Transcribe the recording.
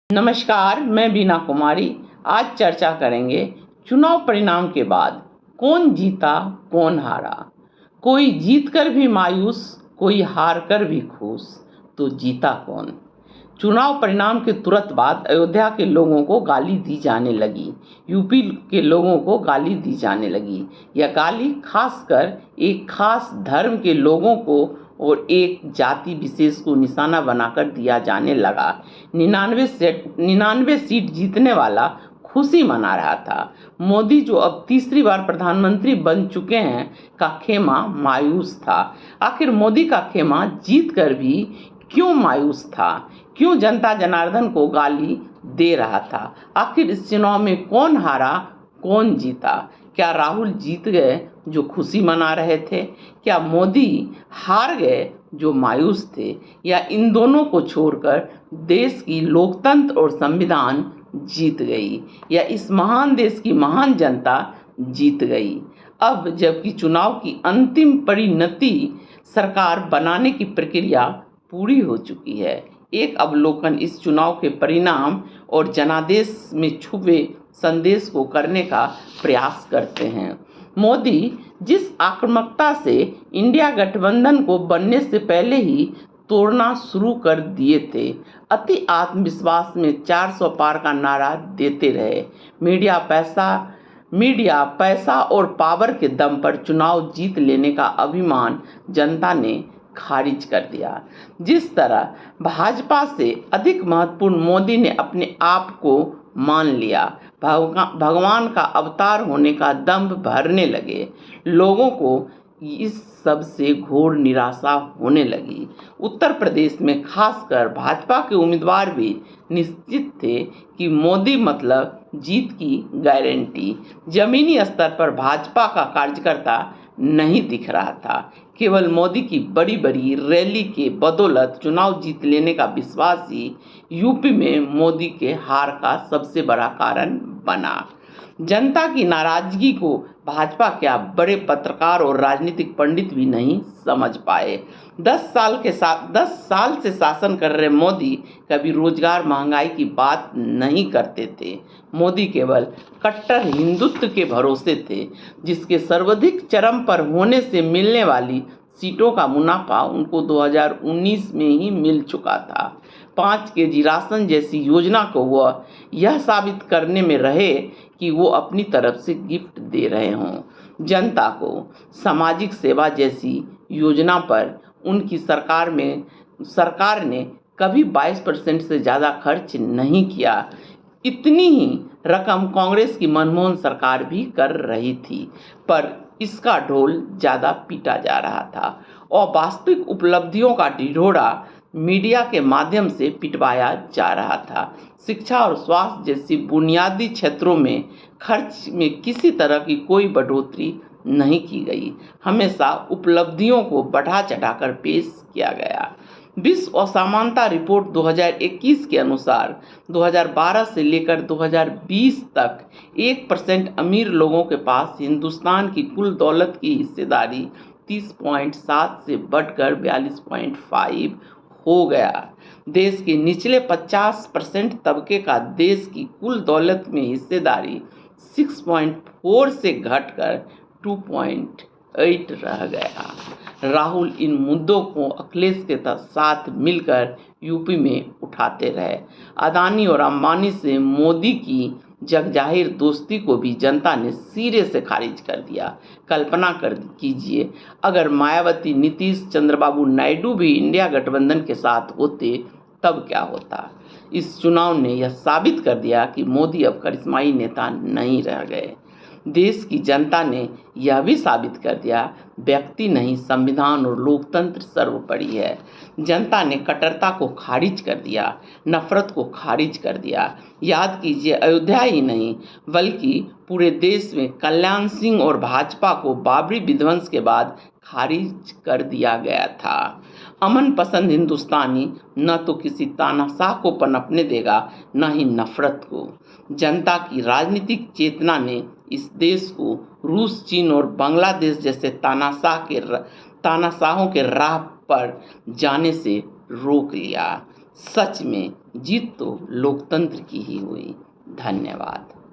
नमस्कार, मैं बीना कुमारी। आज चर्चा करेंगे चुनाव परिणाम के बाद कौन जीता कौन हारा। कोई जीतकर भी मायूस, कोई हार कर भी खुश, तो जीता कौन। चुनाव परिणाम के तुरंत बाद अयोध्या के लोगों को गाली दी जाने लगी, यूपी के लोगों को गाली दी जाने लगी। यह गाली खासकर एक खास धर्म के लोगों को और एक जाति विशेष को निशाना बनाकर दिया जाने लगा। 99 सीट जीतने वाला खुशी मना रहा था। मोदी जो अब तीसरी बार प्रधानमंत्री बन चुके हैं का खेमा मायूस था। आखिर मोदी का खेमा जीत कर भी क्यों मायूस था? क्यों जनता जनार्दन को गाली दे रहा था? आखिर इस चुनाव में कौन हारा कौन जीता? क्या राहुल जीत गए जो खुशी मना रहे थे? क्या मोदी हार गए जो मायूस थे? या इन दोनों को छोड़कर देश की लोकतंत्र और संविधान जीत गई? या इस महान देश की महान जनता जीत गई? अब जबकि चुनाव की अंतिम परिणति सरकार बनाने की प्रक्रिया पूरी हो चुकी है, एक अवलोकन इस चुनाव के परिणाम और जनादेश में छुपे संदेश को करने का प्रयास करते हैं। मोदी जिस आक्रामकता से इंडिया गठबंधन को बनने से पहले ही तोड़ना शुरू कर दिए थे, अति आत्मविश्वास में 400 पार का नारा देते रहे। मीडिया पैसा और पावर के दम पर चुनाव जीत लेने का अभिमान जनता ने खारिज कर दिया। जिस तरह भाजपा से अधिक महत्वपूर्ण मोदी ने अपने आप को मान लिया, भगवान का अवतार होने का दंभ भरने लगे, लोगों को इस सब से घोर निराशा होने लगी। उत्तर प्रदेश में खासकर भाजपा के उम्मीदवार भी निश्चित थे कि मोदी मतलब जीत की गारंटी। जमीनी स्तर पर भाजपा का कार्यकर्ता नहीं दिख रहा था। केवल मोदी की बड़ी बड़ी रैली के बदौलत चुनाव जीत लेने का विश्वास ही यूपी में मोदी के हार का सबसे बड़ा कारण बना। जनता की नाराजगी को भाजपा क्या बड़े पत्रकार और राजनीतिक पंडित भी नहीं समझ पाए। 10 साल से शासन कर रहे मोदी कभी रोजगार महंगाई की बात नहीं करते थे। मोदी केवल कट्टर हिंदुत्व के भरोसे थे, जिसके सर्वाधिक चरम पर होने से मिलने वाली सीटों का मुनाफा उनको 2019 में ही मिल चुका था। 5 केजी राशन जैसी योजना को वह यह साबित करने में रहे कि वो अपनी तरफ से गिफ्ट दे रहे हों जनता को। सामाजिक सेवा जैसी योजना पर उनकी सरकार ने कभी 22% से ज़्यादा खर्च नहीं किया। इतनी ही रकम कांग्रेस की मनमोहन सरकार भी कर रही थी, पर इसका ढोल ज़्यादा पीटा जा रहा था और वास्तविक उपलब्धियों का ढिढोरा मीडिया के माध्यम से पिटवाया जा रहा था। शिक्षा और स्वास्थ्य जैसी बुनियादी क्षेत्रों में खर्च में किसी तरह की कोई बढ़ोतरी नहीं की गई। हमेशा उपलब्धियों को बढ़ा चढ़ाकर पेश किया गया। विश्व असमानता रिपोर्ट 2021 के अनुसार 2012 से लेकर 2020 तक 1% अमीर लोगों के पास हिंदुस्तान की कुल दौलत की हिस्सेदारी 30.7 से बढ़कर 42.5 हो गया। देश के निचले 50% तबके का देश की कुल दौलत में हिस्सेदारी 6.4 से घटकर 2.8 रह गया। राहुल इन मुद्दों को अखिलेश के साथ मिलकर यूपी में उठाते रहे। अदानी और अंबानी से मोदी की जगजाहिर दोस्ती को भी जनता ने सिरे से खारिज कर दिया। कल्पना कीजिए, अगर मायावती, नीतीश, चंद्रबाबू नायडू भी इंडिया गठबंधन के साथ होते तब क्या होता। इस चुनाव ने यह साबित कर दिया कि मोदी अब करिश्माई नेता नहीं रह गए। देश की जनता ने यह भी साबित कर दिया, व्यक्ति नहीं संविधान और लोकतंत्र सर्वोपरि है। जनता ने कट्टरता को खारिज कर दिया, नफरत को खारिज कर दिया। याद कीजिए, अयोध्या ही नहीं बल्कि पूरे देश में कल्याण सिंह और भाजपा को बाबरी विध्वंस के बाद खारिज कर दिया गया था। अमन पसंद हिंदुस्तानी न तो किसी तानाशाह को पनपने देगा, न ही नफरत को। जनता की राजनीतिक चेतना ने इस देश को रूस, चीन और बांग्लादेश जैसे तानाशाहों के राह पर जाने से रोक लिया। सच में जीत तो लोकतंत्र की ही हुई। धन्यवाद।